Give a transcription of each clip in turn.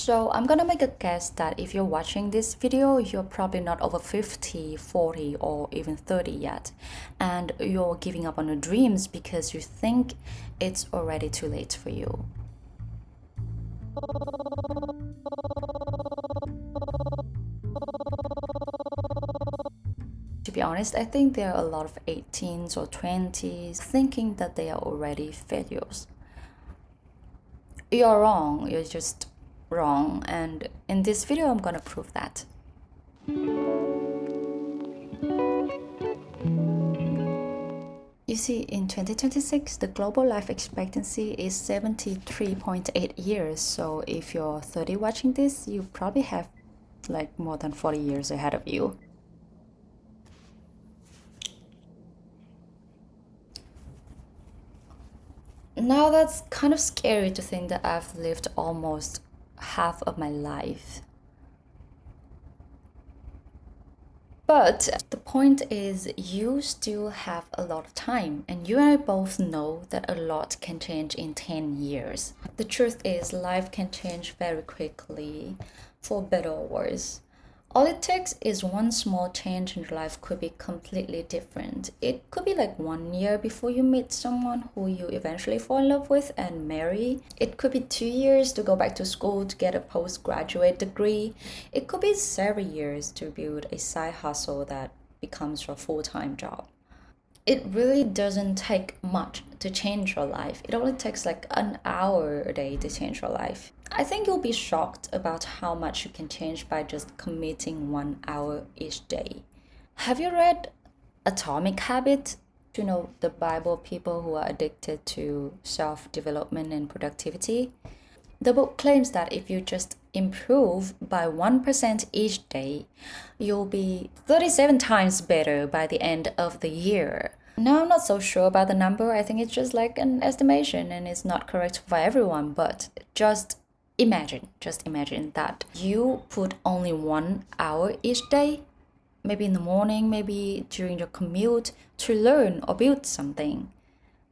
So I'm gonna make a guess that if you're watching this video, you're probably not over 50, 40, or even 30 yet. And you're giving up on your dreams because you think it's already too late for you. To be honest, I think there are a lot of 18s or 20s thinking that they are already failures. You're wrong, you're just wrong, and in this video I'm gonna prove that. You see, in 2026, the global life expectancy is 73.8 years. So if you're 30 watching this, you probably have like more than 40 years ahead of you. Now that's kind of scary to think that I've lived almost half of my life. But the point is, you still have a lot of time, and you and I both know that a lot can change in 10 years. The truth is, life can change very quickly, for better or worse. All it takes is one small change in your life could be completely different. It could be like 1 year before you meet someone who you eventually fall in love with and marry. It could be 2 years to go back to school to get a postgraduate degree. It could be several years to build a side hustle that becomes your full-time job. It really doesn't take much to change your life. It only takes like an hour a day to change your life. I think you'll be shocked about how much you can change by just committing 1 hour each day. Have you read Atomic Habits? You know, the Bible people who are addicted to self development and productivity? The book claims that if you just improve by 1% each day, you'll be 37 times better by the end of the year. Now, I'm not so sure about the number. I think it's just like an estimation and it's not correct for everyone, but just imagine that you put only 1 hour each day, maybe in the morning, maybe during your commute, to learn or build something.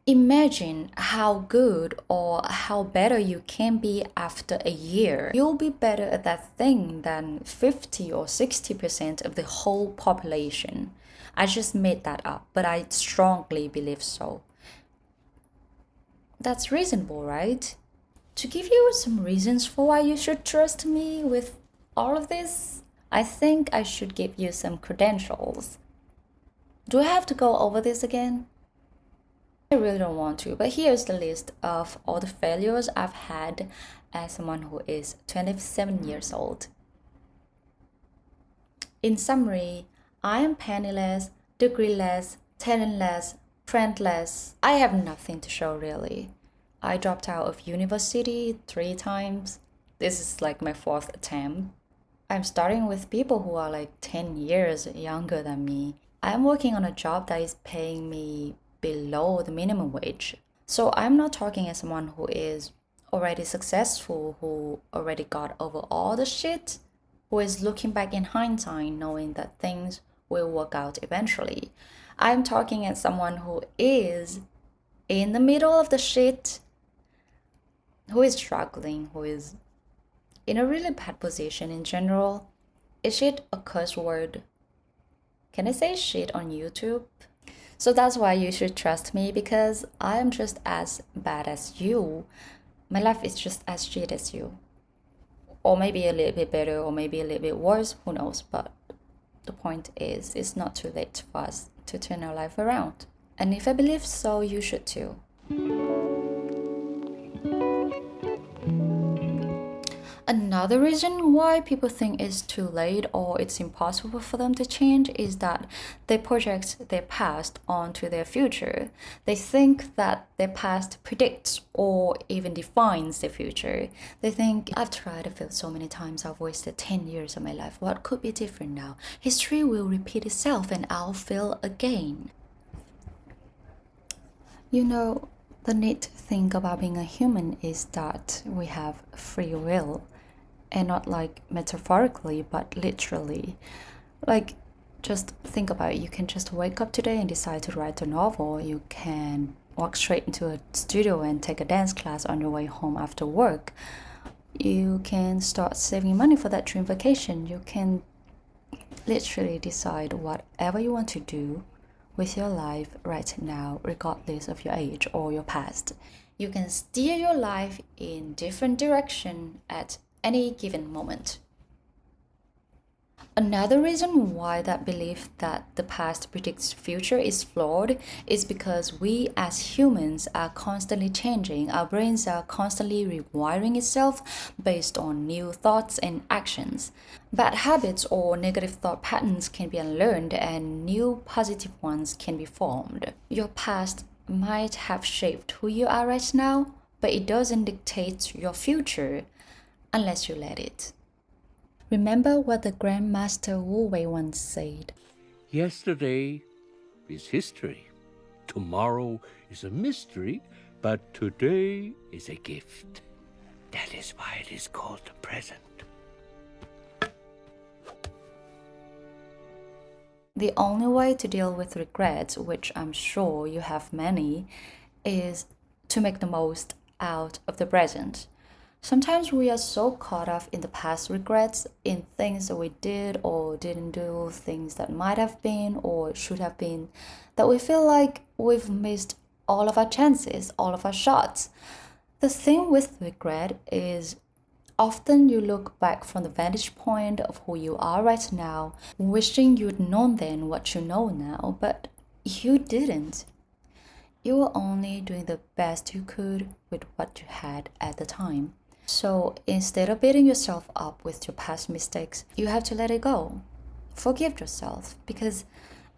Imagine how good or how better you can be after a year. You'll be better at that thing than 50 or 60% of the whole population. I just made that up, but I strongly believe so. That's reasonable, right? To give you some reasons for why you should trust me with all of this, I think I should give you some credentials. Do I have to go over this again? I really don't want to, but here's the list of all the failures I've had as someone who is 27 years old. In summary, I am penniless, degreeless, talentless, friendless. I have nothing to show really. I dropped out of university 3 times. This is like my 4th attempt. I'm starting with people who are like 10 years younger than me. I'm working on a job that is paying me below the minimum wage. So I'm not talking as someone who is already successful, who already got over all the shit, who is looking back in hindsight knowing that things will work out eventually. I'm talking as someone who is in the middle of the shit, who is struggling, who is in a really bad position in general. Is shit a curse word? Can I say shit on YouTube? So that's why you should trust me, because I am just as bad as you. My life is just as shit as you. Or maybe a little bit better, or maybe a little bit worse, who knows. But the point is, it's not too late for us to turn our life around. And if I believe so, you should too. Another reason why people think it's too late or it's impossible for them to change is that they project their past onto their future. They think that their past predicts or even defines their future. They think, I've tried, I failed so many times, I've wasted 10 years of my life. What could be different now? History will repeat itself and I'll fail again. You know, the neat thing about being a human is that we have free will. And not like metaphorically, but literally. Like, just think about it. You can just wake up today and decide to write a novel. You can walk straight into a studio and take a dance class on your way home after work. You can start saving money for that dream vacation. You can literally decide whatever you want to do with your life right now, regardless of your age or your past. You can steer your life in different direction at any given moment. Another reason why that belief that the past predicts the future is flawed is because we as humans are constantly changing. Our brains are constantly rewiring itself based on new thoughts and actions. Bad habits or negative thought patterns can be unlearned and new positive ones can be formed. Your past might have shaped who you are right now, but it doesn't dictate your future unless you let it. Remember what the Grandmaster Wu Wei once said. Yesterday is history. Tomorrow is a mystery, but today is a gift. That is why it is called the present. The only way to deal with regrets, which I'm sure you have many, is to make the most out of the present. Sometimes we are so caught up in the past regrets, in things that we did or didn't do, things that might have been or should have been, that we feel like we've missed all of our chances, all of our shots. The thing with regret is often you look back from the vantage point of who you are right now, wishing you'd known then what you know now, but you didn't. You were only doing the best you could with what you had at the time. So instead of beating yourself up with your past mistakes, you have to let it go. Forgive yourself because,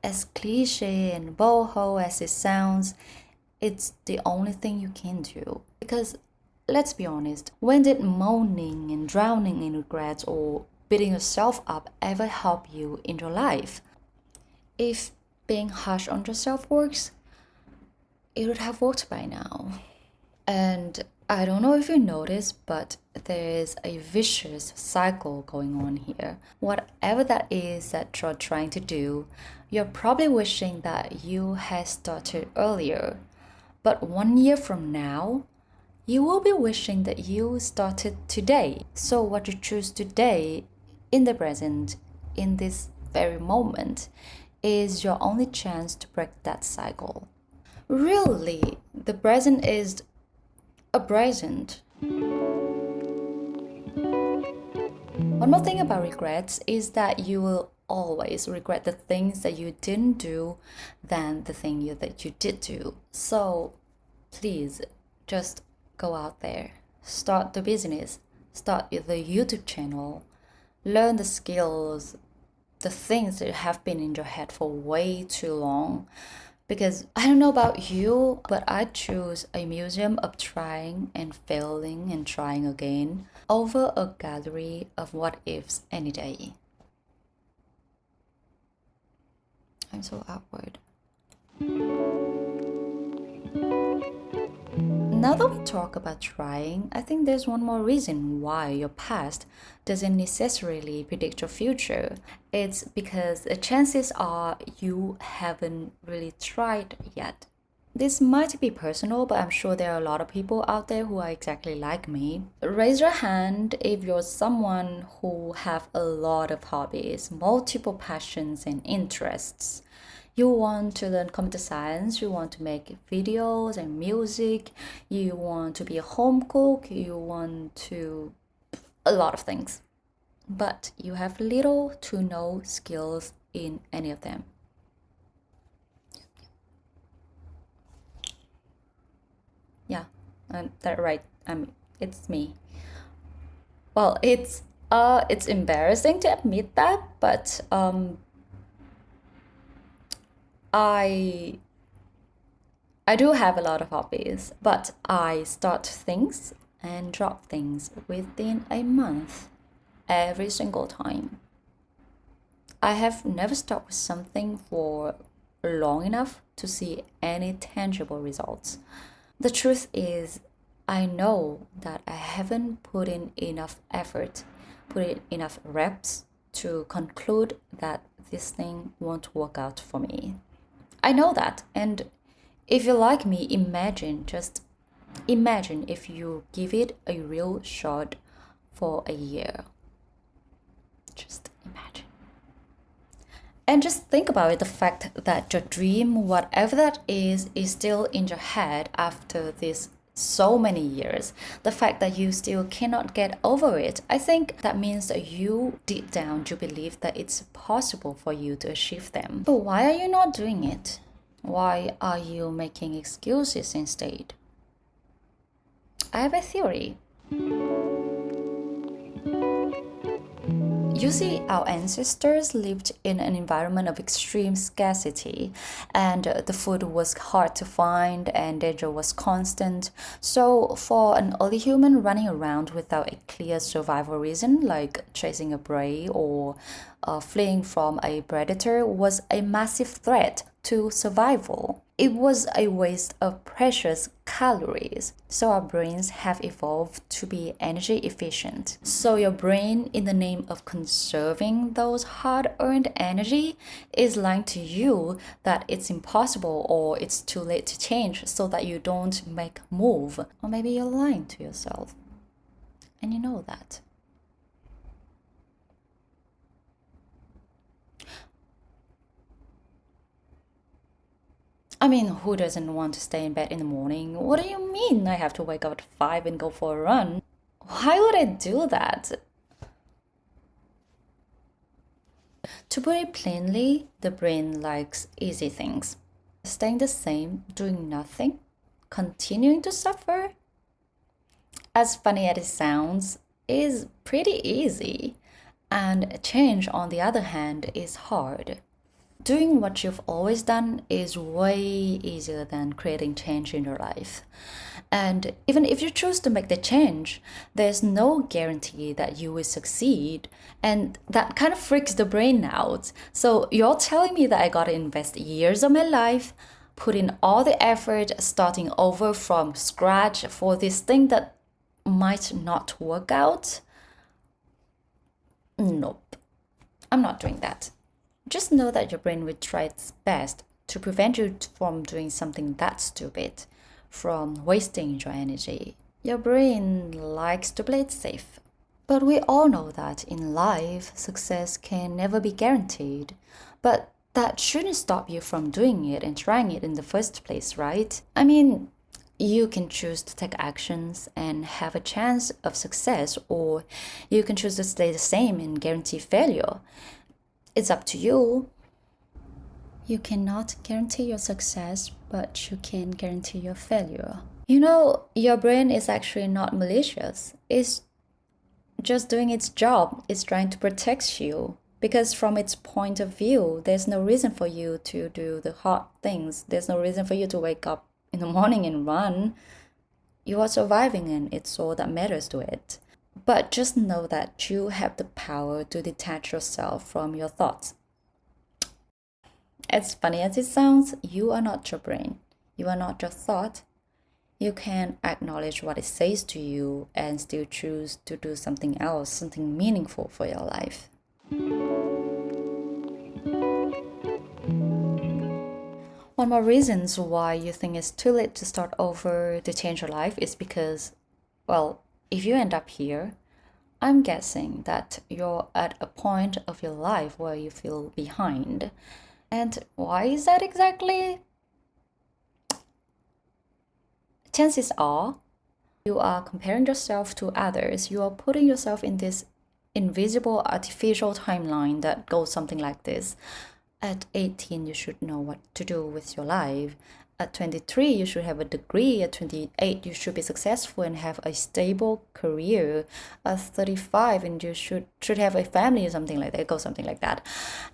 as cliche and boho as it sounds, it's the only thing you can do. Because let's be honest, when did moaning and drowning in regrets or beating yourself up ever help you in your life? If being harsh on yourself works, it would have worked by now. And I don't know if you noticed, but there is a vicious cycle going on here. Whatever that is that you're trying to do, you're probably wishing that you had started earlier. But 1 year from now, you will be wishing that you started today. So, what you choose today, in the present, in this very moment, is your only chance to break that cycle. Really, the present is a present. One more thing about regrets is that you will always regret the things that you didn't do than the thing that you did do. So please just go out there, start the business, start the YouTube channel, learn the skills, the things that have been in your head for way too long. Because I don't know about you, but I choose a museum of trying and failing and trying again over a gallery of what ifs any day. I'm so awkward. Now that we talk about trying, I think there's one more reason why your past doesn't necessarily predict your future. It's because the chances are you haven't really tried yet. This might be personal, but I'm sure there are a lot of people out there who are exactly like me. Raise your hand if you're someone who have a lot of hobbies, multiple passions and interests. You want to learn computer science, you want to make videos and music, you want to be a home cook, you want to a lot of things. But you have little to no skills in any of them. Yeah, that's right. It's me. Well, it's embarrassing to admit that, but I do have a lot of hobbies, but I start things and drop things within a month every single time. I have never stuck with something for long enough to see any tangible results. The truth is, I know that I haven't put in enough effort, put in enough reps to conclude that this thing won't work out for me. I know that, and if you're like me, just imagine if you give it a real shot for a year. Just imagine. And just think about it, the fact that your dream, whatever that is still in your head after this so many years. The fact that you still cannot get over it, I think that means that you deep down you believe that it's possible for you to achieve them. But why are you not doing it? Why are you making excuses instead? I have a theory. You see, our ancestors lived in an environment of extreme scarcity, and the food was hard to find and danger was constant. So, for an early human running around without a clear survival reason, like chasing a prey or fleeing from a predator, was a massive threat to survival. It was a waste of precious calories. So our brains have evolved to be energy efficient. So your brain, in the name of conserving those hard-earned energy, is lying to you that it's impossible or it's too late to change so that you don't make a move. Or maybe you're lying to yourself. And you know that. I mean, who doesn't want to stay in bed in the morning? What do you mean I have to wake up at 5 and go for a run? Why would I do that? To put it plainly, the brain likes easy things. Staying the same, doing nothing, continuing to suffer. As funny as it sounds, is pretty easy. And change, on the other hand, is hard. Doing what you've always done is way easier than creating change in your life. And even if you choose to make the change, there's no guarantee that you will succeed. And that kind of freaks the brain out. So you're telling me that I gotta invest years of my life, put in all the effort, starting over from scratch for this thing that might not work out? Nope. I'm not doing that. Just know that your brain will try its best to prevent you from doing something that stupid, from wasting your energy. Your brain likes to play it safe. But we all know that in life, success can never be guaranteed. But that shouldn't stop you from doing it and trying it in the first place, right? I mean, you can choose to take actions and have a chance of success, or you can choose to stay the same and guarantee failure. It's up to you. You cannot guarantee your success, but you can guarantee your failure. You know, your brain is actually not malicious. It's just doing its job. It's trying to protect you. Because from its point of view, there's no reason for you to do the hard things. There's no reason for you to wake up in the morning and run. You are surviving, and it's all that matters to it. But just know that you have the power to detach yourself from your thoughts. As funny as it sounds, you are not your brain. You are not your thought. You can acknowledge what it says to you and still choose to do something else, something meaningful for your life. One more reasons why you think it's too late to start over to change your life is because, well, if you end up here, I'm guessing that you're at a point of your life where you feel behind. And why is that exactly? Chances are you are comparing yourself to others. You are putting yourself in this invisible artificial timeline that goes something like this. At 18, you should know what to do with your life. At 23, you should have a degree. At 28, you should be successful and have a stable career. At 35, and you should have a family or something like that. It goes something like that.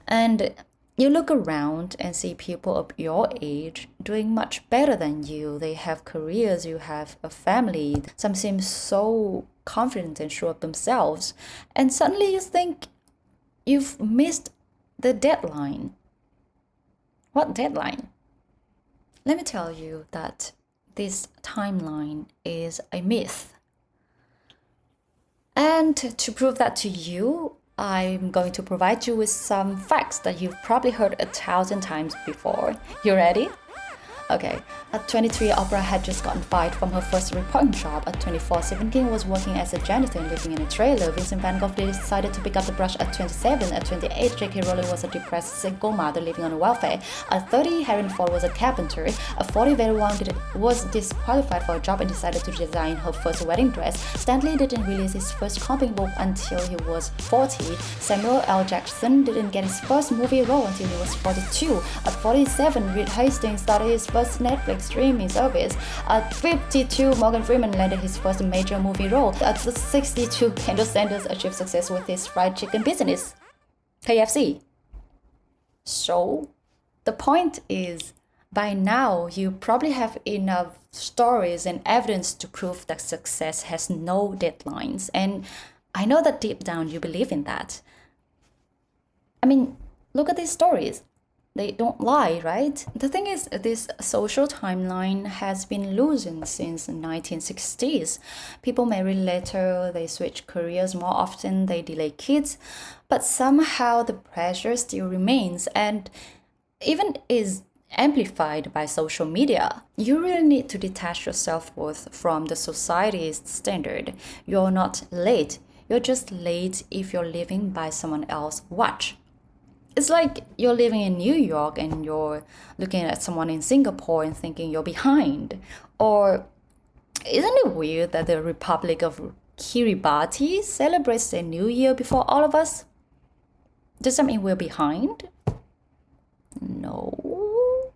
And you look around and see people of your age doing much better than you. They have careers, you have a family. Some seem so confident and sure of themselves. And suddenly you think you've missed the deadline. What deadline? Let me tell you that this timeline is a myth. And to prove that to you, I'm going to provide you with some facts that you've probably heard 1,000 times before. You ready? Okay, at 23, Oprah had just gotten fired from her first reporting job. At 24, Stephen King was working as a janitor and living in a trailer. Vincent van Gogh decided to pick up the brush at 27. At 28, J.K. Rowling was a depressed single mother living on welfare. At 30, Harry Ford was a carpenter. At 40, Vera Wang was disqualified for a job and decided to design her first wedding dress. Stan Lee didn't release his first comic book until he was 40. Samuel L. Jackson didn't get his first movie role until he was 42. At 47, Reed Hastings started his first Netflix streaming service. At 52, Morgan Freeman landed his first major movie role. At 62, Kendall Sanders achieved success with his fried chicken business, KFC. So, the point is, by now, you probably have enough stories and evidence to prove that success has no deadlines. And I know that deep down you believe in that. I mean, look at these stories. They don't lie, right? The thing is, this social timeline has been loosened since the 1960s. People marry later, they switch careers more often, they delay kids, but somehow the pressure still remains and even is amplified by social media. You really need to detach your self-worth from the society's standard. You're not late. You're just late if you're living by someone else's watch. It's like you're living in New York and you're looking at someone in Singapore and thinking you're behind. Or isn't it weird that the Republic of Kiribati celebrates their New Year before all of us? Does that mean we're behind? No.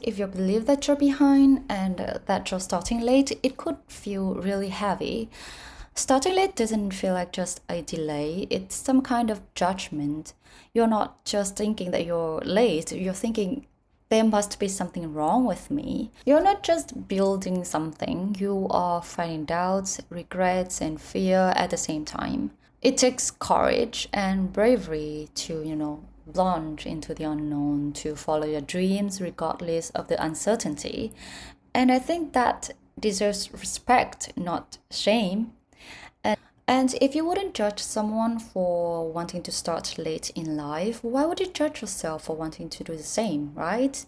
If you believe that you're behind and that you're starting late, it could feel really heavy. Starting late doesn't feel like just a delay, it's some kind of judgment. You're not just thinking that you're late, you're thinking there must be something wrong with me. You're not just building something, you are finding doubts, regrets, and fear at the same time. It takes courage and bravery to, plunge into the unknown, to follow your dreams regardless of the uncertainty. And I think that deserves respect, not shame. And if you wouldn't judge someone for wanting to start late in life, why would you judge yourself for wanting to do the same, right?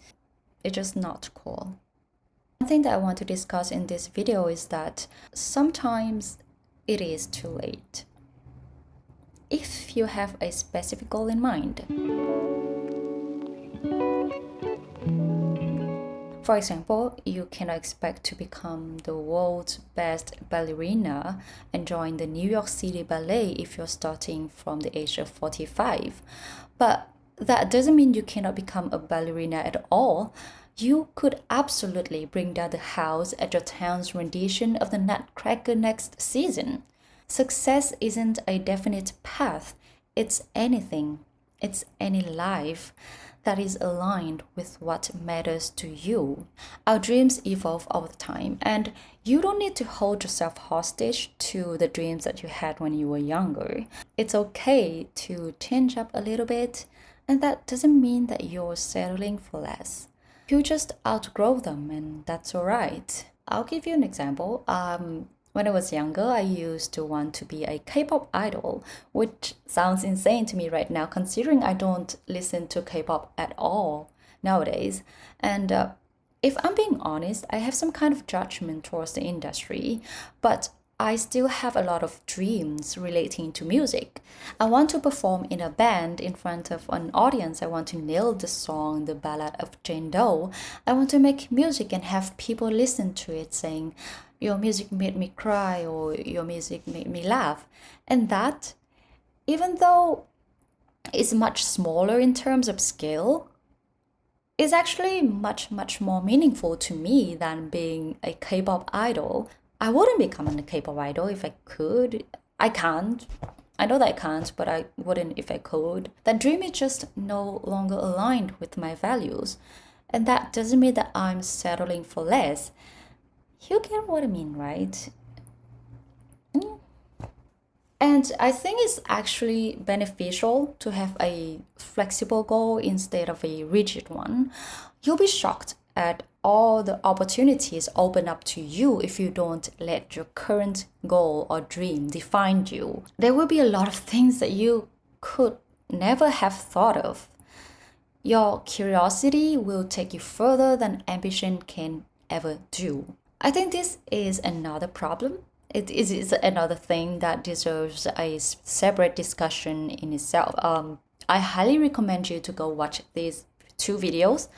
It's just not cool. One thing that I want to discuss in this video is that sometimes it is too late. If you have a specific goal in mind. For example, you cannot expect to become the world's best ballerina and join the New York City Ballet if you're starting from the age of 45. But that doesn't mean you cannot become a ballerina at all. You could absolutely bring down the house at your town's rendition of the Nutcracker next season. Success isn't a definite path, it's anything, it's any life that is aligned with what matters to you. Our dreams evolve over time, and you don't need to hold yourself hostage to the dreams that you had when you were younger. It's okay to change up a little bit, and that doesn't mean that you're settling for less. You just outgrow them, and that's alright. I'll give you an example. When I was younger, I used to want to be a K-pop idol, which sounds insane to me right now, considering I don't listen to K-pop at all nowadays. And if I'm being honest, I have some kind of judgment towards the industry, but I still have a lot of dreams relating to music. I want to perform in a band in front of an audience. I want to nail the song, The Ballad of Jane Doe. I want to make music and have people listen to it saying, your music made me cry, or your music made me laugh. And that, even though it's much smaller in terms of scale, is actually much, much more meaningful to me than being a K-pop idol. I wouldn't become a K-pop idol if I could. I can't. I know that I can't, but I wouldn't if I could. That dream is just no longer aligned with my values. And that doesn't mean that I'm settling for less. You get what I mean, right? And I think it's actually beneficial to have a flexible goal instead of a rigid one. You'll be shocked at all the opportunities open up to you if you don't let your current goal or dream define you. There will be a lot of things that you could never have thought of. Your curiosity will take you further than ambition can ever do. I think this is another problem. It is another thing that deserves a separate discussion in itself. I highly recommend you to go watch these two videos.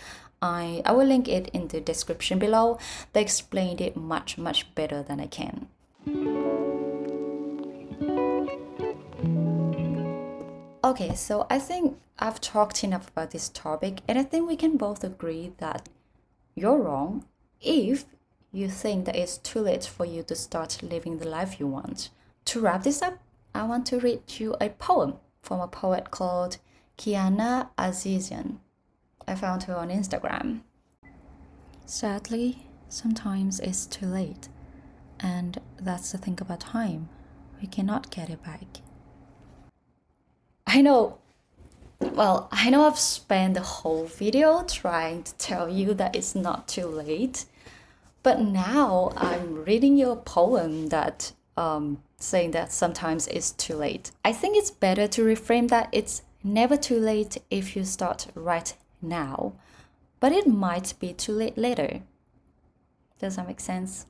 I will link it in the description below. They explained it much, much better than I can. Okay, so I think I've talked enough about this topic, and I think we can both agree that you're wrong if you think that it's too late for you to start living the life you want. To wrap this up, I want to read you a poem from a poet called Kiana Azizian. I found her on Instagram. Sadly, sometimes it's too late, and that's the thing about time. We cannot get it back. I know I've spent the whole video trying to tell you that it's not too late, but now I'm reading you a poem that saying that sometimes it's too late. I think it's better to reframe that it's never too late if you start right now, but it might be too late later. Does that make sense?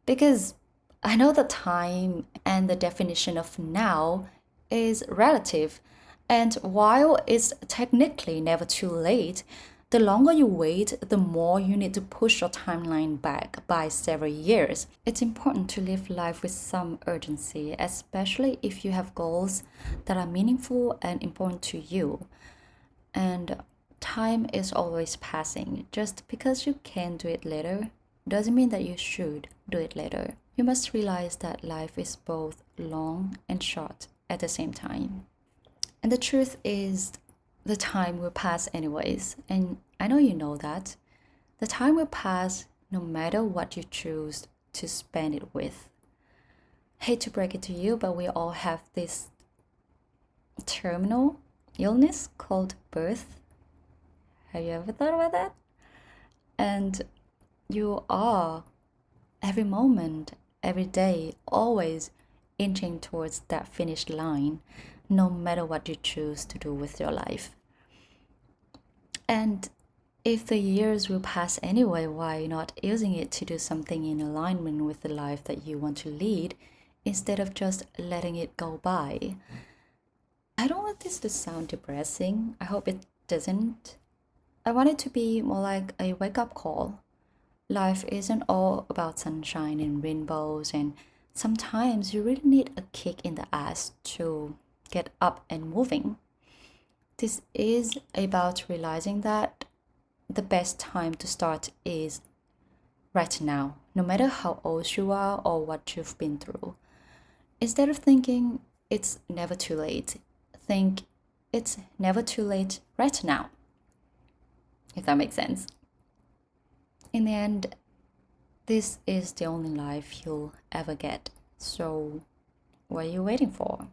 Because I know that time and the definition of now is relative, and while it's technically never too late, the longer you wait, the more you need to push your timeline back by several years. It's important to live life with some urgency, especially if you have goals that are meaningful and important to you. And time is always passing. Just because you can do it later doesn't mean that you should do it later. You must realize that life is both long and short at the same time. And the truth is, the time will pass anyways, and I know you know that. The time will pass no matter what you choose to spend it with. Hate to break it to you, but we all have this terminal illness called birth. Have you ever thought about that? And you are every moment, every day, always inching towards that finish line, no matter what you choose to do with your life. And if the years will pass anyway, why not using it to do something in alignment with the life that you want to lead instead of just letting it go by? I don't want this to sound depressing. I hope it doesn't. I want it to be more like a wake-up call. Life isn't all about sunshine and rainbows, and sometimes you really need a kick in the ass to get up and moving. This is about realizing that the best time to start is right now, no matter how old you are or what you've been through. Instead of thinking it's never too late, think it's never too late right now, if that makes sense. In the end, this is the only life you'll ever get. So, what are you waiting for?